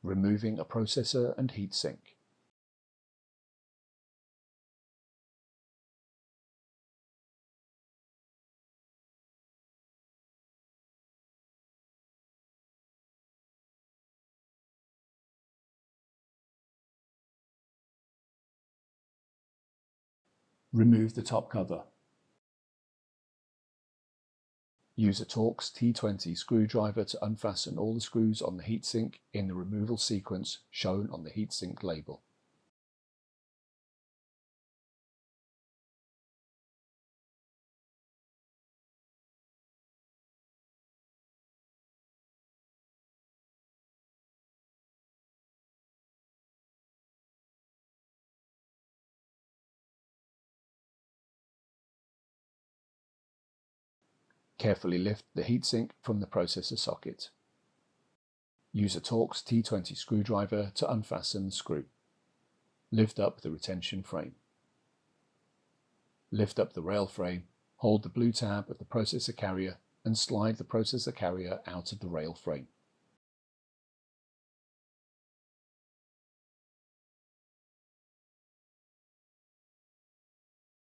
Removing a processor and heatsink. Remove the top cover. Use a Torx T20 screwdriver to unfasten all the screws on the heatsink in the removal sequence shown on the heatsink label. Carefully lift the heatsink from the processor socket. Use a Torx T20 screwdriver to unfasten the screw. Lift up the retention frame. Lift up the rail frame, hold the blue tab of the processor carrier and slide the processor carrier out of the rail frame.